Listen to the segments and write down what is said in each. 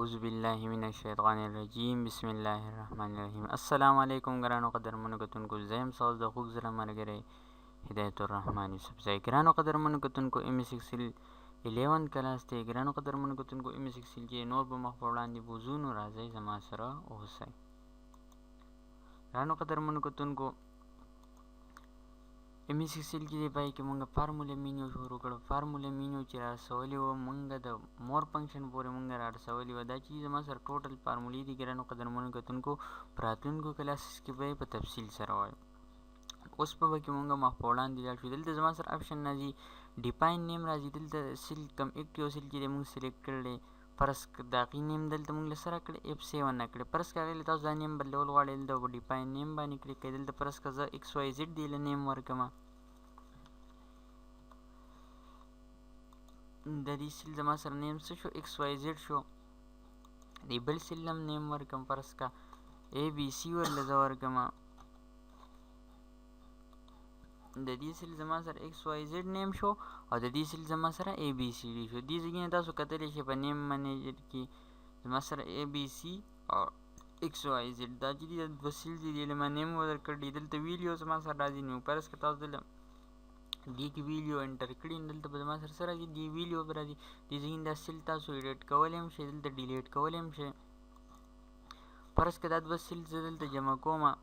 اعوذ بالله من الشیطان الرجیم بسم الله الرحمن الرحیم. السلام علیکم ګرانو قدرمنو کتونکو، زه یم ستاسو د خوږ زړه ملګری هدایت الرحمن یوسفزی. ګرانو قدرمنو کتونکو M611 کلاس دی. ګرانو قدرمنو کتونکو M611 کې نور به مخ په وړاندې بوځو، نو راځئ زما سره اوسئ. ګرانو قدرمنو کتونکو M611 کې دی پای کې مونږ فارموله مینیو شروع کړو. فارموله مینیو چې رارسولې وه مونږ د مور فنکشن پورې مونږ رارسولې وه. دا چې زما سره ټوټل فارمولې دي ګرانو قدرمنو کتونکو، په راتلونکو کلاسز کې به یې په تفصیل سره وایو. اوس په کې مونږ مخ په وړاندې لاړ شو. دلته زما سره اپشن راځي ډیفاین نیم راځي. دلته سیل کم اکټیو سیل چې دی مونږ سلیکټ کړی، فرض د هغې نیم دلته مونږ له سره کړی F7 نه کړی. فرض که هغې له تاسو دا نیم بدلول غواړئ، دلته په ډیفاین نیم باندې کلیک کوئ. دلته فرض که زه XYZ دی له نیم ورکړمه، د دې سیل زما سره نیم څه شو؟ XYZ شو. د بل سیل هم نیم ورکړم، فرض که ABC ورله زه ورکړمه. د دې سیل زما سره XYZ نیم شو او د دې سیل زما سره ABCD شو. دې ځای نه تاسو کتلی شئ په نیم منیجر کې زما سره ABC او XYZ دا چې دي دا دوه سیل دي، دې له ما نیم ورکړي. دلته ویلیو زما سره راځي. نو فرض که تاسو دلته دې کې ویلیو انټر کړي، دلته به زما سره څه راځي؟ دې ویلیو به راځي. دې ځای دا سیل تاسو ایډیټ کولی هم شئ، دلته ډیلیټ کولی هم شئ. فرض که دا دوه سیل زه دلته جمع کومه،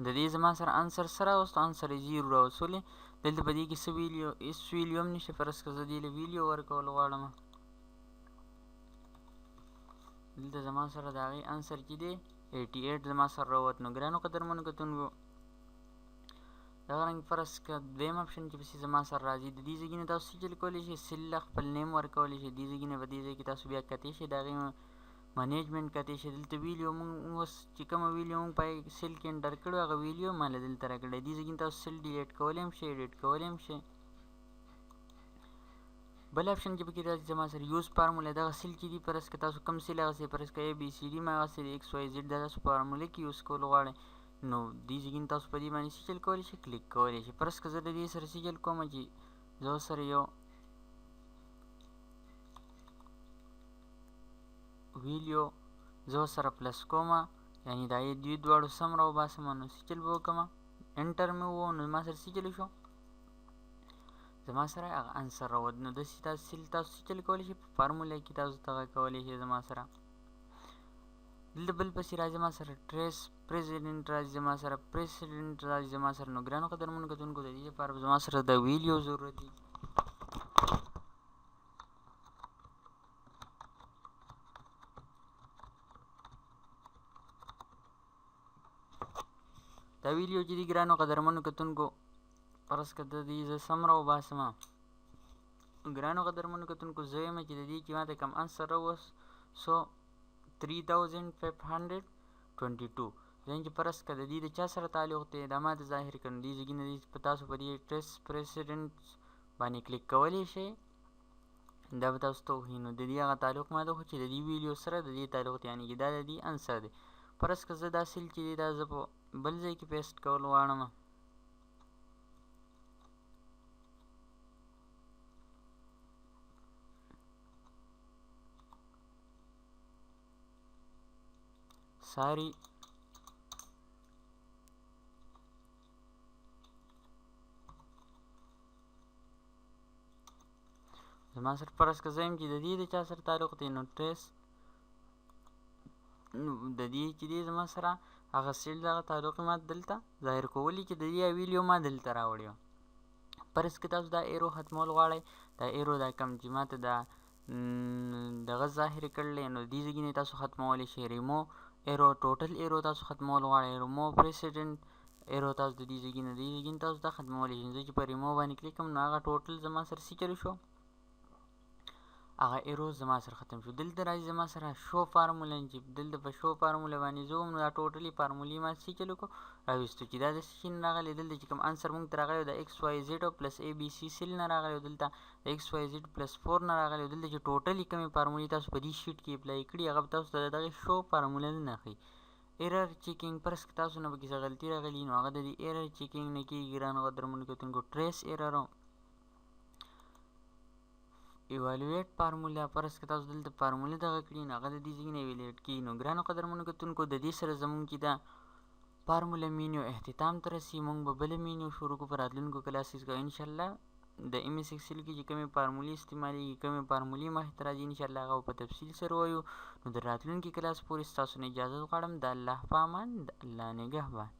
د دې زما سره انسر سره اوس انسر یې 0 راوصولې. دلته په دې کې څه ویلیو هېڅ ویلیو هم نشته. فرض که زه دې له ویلیو ورکول غواړم، دلته زما سره د هغې انسر چې دی 88 زما سره راووت. نو ګرانو قدرمنو کتونکو دغه رنګ فرض که دویم اپشن چې پسې زما سره راځي، د دې ځای نه تاسو څه چل کولی شئ؟ سیل له خپل نیم ورکولی شئ. دې ځای نه په دې ځای کې تاسو بیا کتی شئ، د هغې منیجمنټ کتی شئ. دلته ویلیو مونږ اوس چې کومه ویلیو مونږ په سیل کې انټر کړو هغه ویلیو ما له دلته راکړی. دې ځای کې تاسو سیل ډیلیټ کولی هم شئ، ایډیټ کولی هم شئ. بل اپشن چې پکې راځي زما سره یوز فارموله. دغه سیل چې دي فرض که تاسو کوم سیل هغسې فرض که ABCD ما هغسې د XYZ دا تاسو فارموله کې یوز کول غواړئ، نو دې ځای کې تاسو په دې باندې څه چل کولی شئ؟ کلیک کولی شئ. فرض که زه د دې سره څه چل کوم چې زه سره یو ویلیو زه سره پلس کومه، یعنې دا یې دوی دواړو سم راوباسمه. نو څه چل به وکړمه؟ انټر مې ووهو، نو زما سره څه چلی شو؟ زما سره هغه انسر راووت. نو داسې تاسو سیل تاسو څه چل کولی شئ؟ په فارموله کې تاسو دغه کولی شئ. زما سره دلته بل پسې راځي زما سره ټریس پریزیډنټ راځي، زما سره پریسیډنټ راځي زما سره. نو ګرانو قدرمنو کتونکو د دې لپاره زما سره د ویلیو ضرورت دی. دا ویلیو چې دي ګرانو قدرمنو کتونکو فرض که د دې زه سم راوباسمه، ګرانو قدرمنو کتونکو زه وایم چې د دې کې ماته کم انسر راووت سو 3522. ځکه چې فرض که د دې د چا سره تعلق دی دا ماته ظاهر کړو. دې ځای نه په تاسو په دې ټریس پریسیډنټ باندې کلیک کولی شئ، دا به تاسو ته وښیي. نو د دې هغه تعلق ماته وښو چې د دې ویلیو سره د دې تعلق دی، یعنې چې دا د دې انسر دی. فرض که زه دا سیل چې دی دا زه په بل ځای کې پیسټ کول غواړم، ساری زما سره فرض که زه یم چې د دې د چا سره تعلق دی، نو ټریس نو د دې چې دی زما سره هغه سیل دغه تعلق ما دلته ظاهر کولی چې د دې ویلیو ما دلته راوړی وه. فرض که تاسو دا ایرو ختمول غواړئ، دا ایرو دا کم چې ماته دا دغه ظاهر کړلی، نو دې ځای نه تاسو ختمولی شئ. ریمو ایرو ټوټل ایرو تاسو ختمول غواړئ، ریمو پریسیډنټ ایرو تاسو د دې ځای نه تاسو دا ختمولی شئ. زه چې په ریمو باندې کلیک کړم نو هغه ټوټل زما سره څه چلی شو؟ هغه ایرو زما سره ختم شو. دلته راځي زما سره شو فارموله، چې دلته په شو فارموله باندې زه وم نو دا ټوټلي فارمولې ما څه چل وکړو راویستو چې دا د څه شي نه راغلی دلته چې کوم انسر مونږ ته راغلی د ایکس واي زیډ او پلس ای بي سی سل نه راغلی او دلته د ایکس واي زیډ پلس 4 نه راغلی او دلته چې ټوټلي کومې فارمولې تاسو په دې شیټ کې اپلای کړي هغه به تاسو ته د دغې شو فارموله نه ښیي. ایرر چیکینګ فرض که تاسو نه پکې څه غلطي راغلي نو هغه د دې ایرر چیکینګ نه کېږي. ګرانو قدرمنو کتونکو ټریس ایرر ایوالویټ فارموله فرض که تاسو دلته فارموله دغه کړي نو هغه د دې ځای نه ایوالویټ کېږي. نو ګرانو قدرمنو کتونکو د دې سره زموږ چې دا فارموله مینیو اختتام ته رسي. موږ به بله مینیو شروع کړو په راتلونکو کلاسز کې انشاءالله. د ایم ایس ایکسل کې چې کومې فارمولې استعمالیږي کومې فارمولې مخې ته راځي انشاءالله هغه په تفصیل سره وایو. نو د راتلونکي کلاس پورې ستاسو نه اجازه غواړم. د الله په امان، د الله نګهبان.